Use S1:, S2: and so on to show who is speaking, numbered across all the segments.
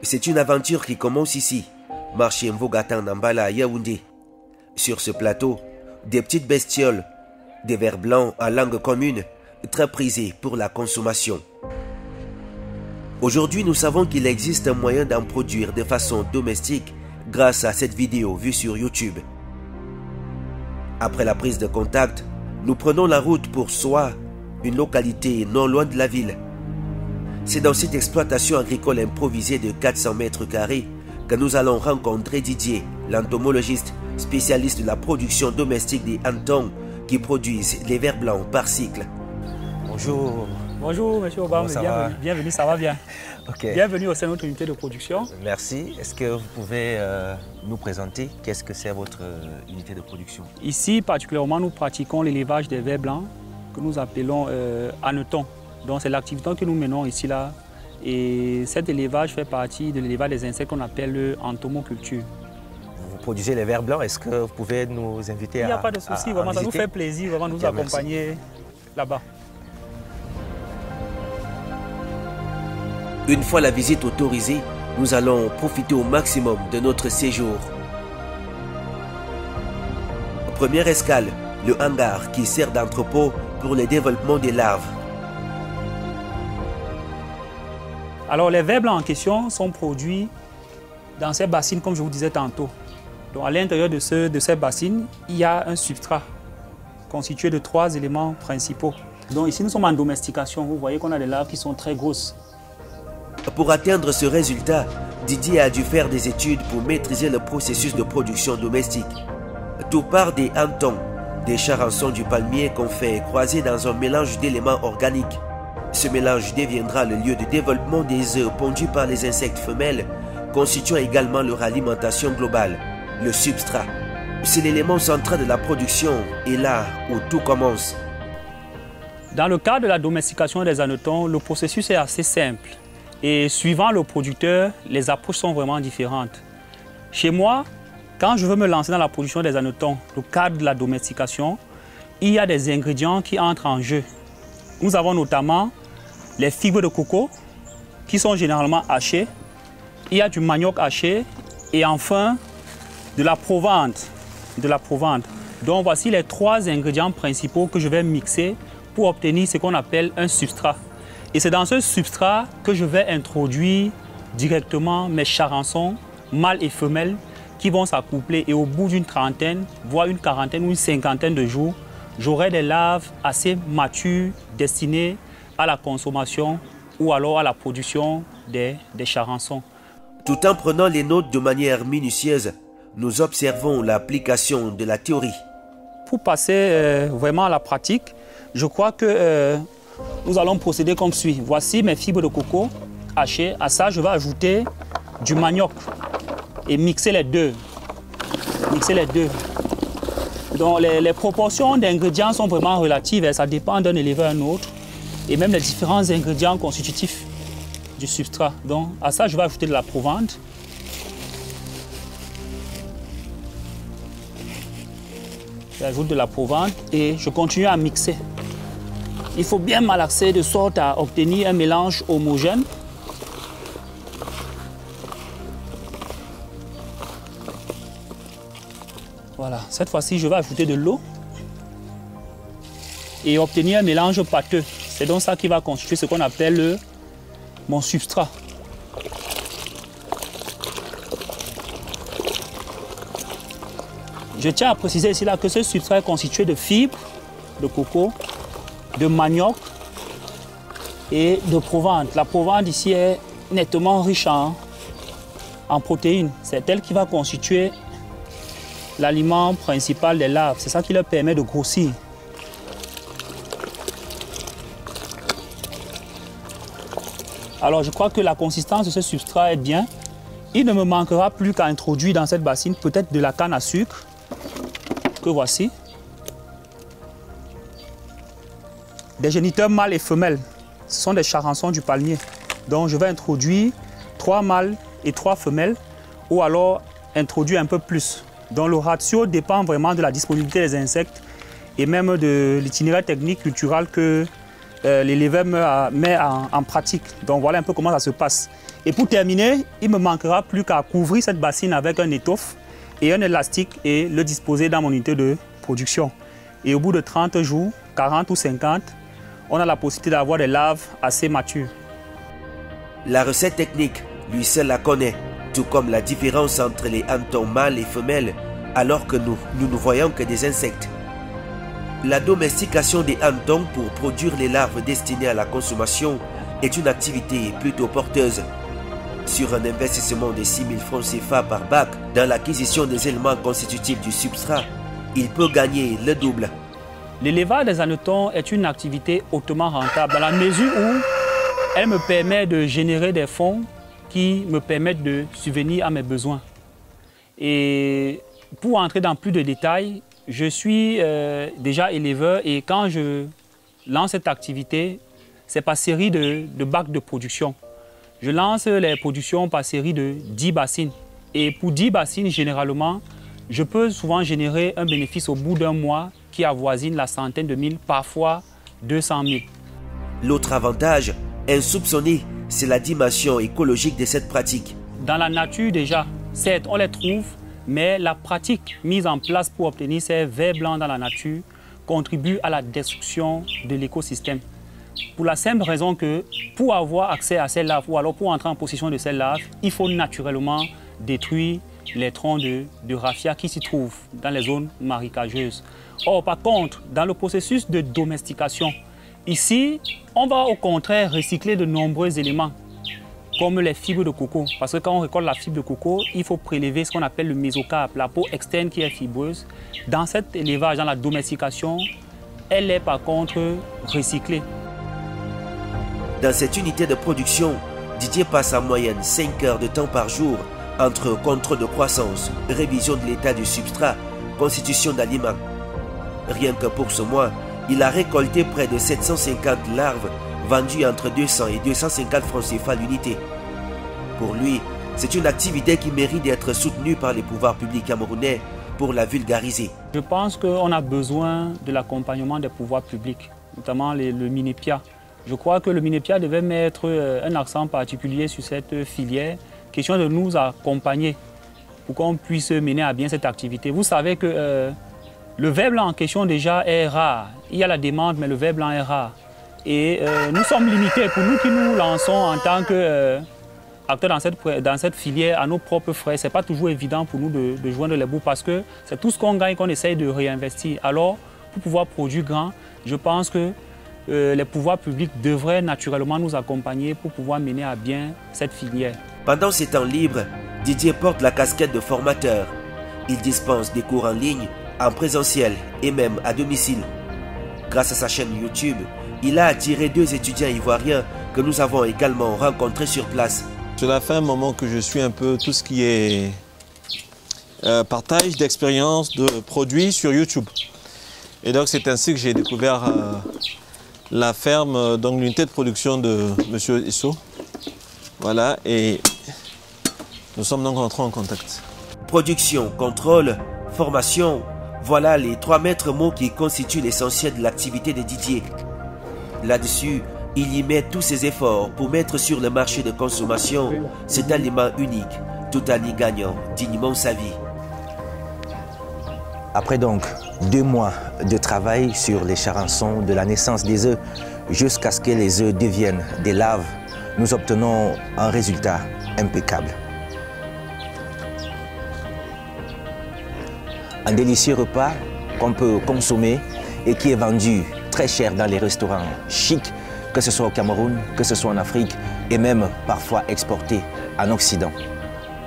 S1: C'est une aventure qui commence ici, marché Mvogatan Nambala à Yaoundé. Sur ce plateau, des petites bestioles, des vers blancs à langue commune, très prisés pour la consommation. Aujourd'hui, nous savons qu'il existe un moyen d'en produire de façon domestique grâce à cette vidéo vue sur YouTube. Après la prise de contact, nous prenons la route pour Soa, une localité non loin de la ville. C'est dans cette exploitation agricole improvisée de 400 mètres carrés que nous allons rencontrer Didier, l'entomologiste spécialiste de la production domestique des hannetons qui produisent les vers blancs par cycle.
S2: Bonjour.
S3: Bonjour, monsieur Obama, bienvenue, ça va bien.
S2: Okay.
S3: Bienvenue au sein de notre unité de production.
S2: Merci. Est-ce que vous pouvez nous présenter qu'est-ce que c'est votre unité de production?
S3: Ici, particulièrement, nous pratiquons l'élevage des vers blancs que nous appelons hannetons. Donc, c'est l'activité que nous menons ici, là. Et cet élevage fait partie de l'élevage des insectes qu'on appelle entomoculture.
S2: Vous produisez les vers blancs. Est-ce que vous pouvez nous inviter à
S3: Il n'y a pas de souci, vraiment, ça nous fait plaisir vraiment de nous accompagner là-bas.
S1: Une fois la visite autorisée, nous allons profiter au maximum de notre séjour. Première escale, le hangar qui sert d'entrepôt pour le développement des larves.
S3: Alors les vers blancs en question sont produits dans ces bassines comme je vous disais tantôt. Donc à l'intérieur de ces bassines, il y a un substrat constitué de 3 éléments principaux. Donc ici nous sommes en domestication, vous voyez qu'on a des larves qui sont très grosses.
S1: Pour atteindre ce résultat, Didier a dû faire des études pour maîtriser le processus de production domestique. Tout part des hannetons, des charançons du palmier qu'on fait croiser dans un mélange d'éléments organiques. Ce mélange deviendra le lieu de développement des œufs pondus par les insectes femelles, constituant également leur alimentation globale, le substrat. C'est l'élément central de la production et là où tout commence.
S3: Dans le cas de la domestication des hannetons, le processus est assez simple. Et suivant le producteur, les approches sont vraiment différentes. Chez moi, quand je veux me lancer dans la production des hannetons, le cadre de la domestication, il y a des ingrédients qui entrent en jeu. Nous avons notamment les fibres de coco qui sont généralement hachées. Il y a du manioc haché et enfin de la provande. Donc voici les 3 ingrédients principaux que je vais mixer pour obtenir ce qu'on appelle un substrat. Et c'est dans ce substrat que je vais introduire directement mes charançons, mâles et femelles, qui vont s'accoupler. Et au bout d'une trentaine, voire une quarantaine ou une cinquantaine de jours, j'aurai des larves assez matures destinées à la consommation ou alors à la production des charançons.
S1: Tout en prenant les notes de manière minutieuse, nous observons l'application de la théorie.
S3: Pour passer vraiment à la pratique, je crois que nous allons procéder comme suit. Voici mes fibres de coco hachées. À ça, je vais ajouter du manioc et mixer les deux. Donc les proportions d'ingrédients sont vraiment relatives et ça dépend d'un éleveur à un autre. Et même les différents ingrédients constitutifs du substrat. Donc à ça, je vais ajouter de la provande. J'ajoute de la provande et je continue à mixer. Il faut bien malaxer de sorte à obtenir un mélange homogène. Voilà, cette fois-ci, je vais ajouter de l'eau et obtenir un mélange pâteux. C'est donc ça qui va constituer ce qu'on appelle mon substrat. Je tiens à préciser ici là que ce substrat est constitué de fibres de coco, de manioc et de provande. La provande ici est nettement riche en protéines. C'est elle qui va constituer l'aliment principal des larves. C'est ça qui leur permet de grossir. Alors je crois que la consistance de ce substrat est bien. Il ne me manquera plus qu'à introduire dans cette bassine peut-être de la canne à sucre que voici. Des géniteurs mâles et femelles. Ce sont des charançons du palmier. Donc je vais introduire 3 mâles et 3 femelles ou alors introduire un peu plus. Donc le ratio dépend vraiment de la disponibilité des insectes et même de l'itinéraire technique culturel que l'éleveur met en pratique. Donc voilà un peu comment ça se passe. Et pour terminer, il ne me manquera plus qu'à couvrir cette bassine avec un étoffe et un élastique et le disposer dans mon unité de production. Et au bout de 30 jours, 40 ou 50, on a la possibilité d'avoir des larves assez matures.
S1: La recette technique, lui seul la connaît, tout comme la différence entre les hannetons mâles et femelles, alors que nous ne voyons que des insectes. La domestication des hannetons pour produire les larves destinées à la consommation est une activité plutôt porteuse. Sur un investissement de 6 000 francs CFA par bac dans l'acquisition des éléments constitutifs du substrat, il peut gagner le double.
S3: L'élevage des hannetons est une activité hautement rentable dans la mesure où elle me permet de générer des fonds qui me permettent de subvenir à mes besoins. Et pour entrer dans plus de détails, je suis déjà éleveur et quand je lance cette activité, c'est par série de bacs de production. Je lance les productions par série de 10 bassines. Et pour 10 bassines, généralement, je peux souvent générer un bénéfice au bout d'un mois qui avoisine la centaine de mille, parfois 200 000.
S1: L'autre avantage, insoupçonné, c'est la dimension écologique de cette pratique.
S3: Dans la nature déjà, certes, on les trouve, mais la pratique mise en place pour obtenir ces vers blancs dans la nature contribue à la destruction de l'écosystème. Pour la simple raison que pour avoir accès à ces larves ou alors pour entrer en possession de ces larves, il faut naturellement détruire les troncs de raffia qui s'y trouvent dans les zones marécageuses. Or, par contre, dans le processus de domestication, ici, on va au contraire recycler de nombreux éléments, comme les fibres de coco. Parce que quand on récolte la fibre de coco, il faut prélever ce qu'on appelle le mésocarpe, la peau externe qui est fibreuse. Dans cet élevage, dans la domestication, elle est par contre recyclée.
S1: Dans cette unité de production, Didier passe en moyenne 5 heures de temps par jour entre contrôle de croissance, révision de l'état du substrat, constitution d'aliments. Rien que pour ce mois, il a récolté près de 750 larves vendues entre 200 et 250 francs CFA l'unité. Pour lui, c'est une activité qui mérite d'être soutenue par les pouvoirs publics camerounais pour la vulgariser.
S3: Je pense qu'on a besoin de l'accompagnement des pouvoirs publics, notamment le MINEPIA. Je crois que le MINEPIA devait mettre un accent particulier sur cette filière, question de nous accompagner pour qu'on puisse mener à bien cette activité. Vous savez que le ver blanc en question déjà est rare. Il y a la demande, mais le ver blanc est rare. Et nous sommes limités. Pour nous qui nous lançons en tant qu'acteurs dans cette filière à nos propres frais, ce n'est pas toujours évident pour nous de joindre les bouts parce que c'est tout ce qu'on gagne qu'on essaye de réinvestir. Alors, pour pouvoir produire grand, je pense que les pouvoirs publics devraient naturellement nous accompagner pour pouvoir mener à bien cette filière.
S1: Pendant ses temps libres, Didier porte la casquette de formateur. Il dispense des cours en ligne, en présentiel et même à domicile. Grâce à sa chaîne YouTube, il a attiré 2 étudiants ivoiriens que nous avons également rencontrés sur place.
S4: Cela fait un moment que je suis un peu tout ce qui est partage d'expériences, de produits sur YouTube. Et donc c'est ainsi que j'ai découvert la ferme, donc l'unité de production de M. Isso. Voilà, et nous sommes donc entrés en contact.
S1: Production, contrôle, formation, voilà les 3 maîtres mots qui constituent l'essentiel de l'activité de Didier. Là-dessus, il y met tous ses efforts pour mettre sur le marché de consommation cet aliment unique, tout en y gagnant dignement sa vie.
S2: Après donc 2 mois de travail sur les charançons de la naissance des œufs jusqu'à ce que les œufs deviennent des larves, nous obtenons un résultat impeccable. Un délicieux repas qu'on peut consommer et qui est vendu très cher dans les restaurants chics, que ce soit au Cameroun, que ce soit en Afrique et même parfois exporté en Occident.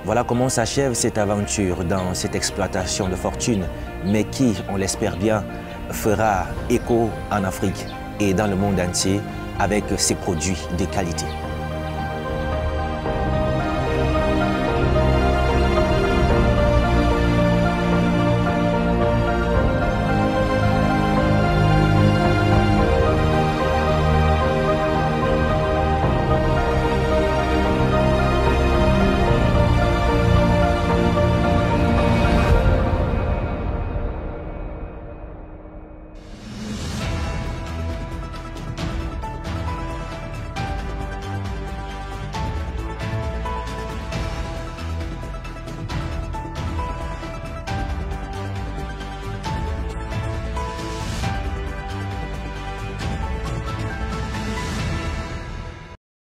S2: Voilà comment s'achève cette aventure dans cette exploitation de fortune, mais qui, on l'espère bien, fera écho en Afrique et dans le monde entier avec ses produits de qualité.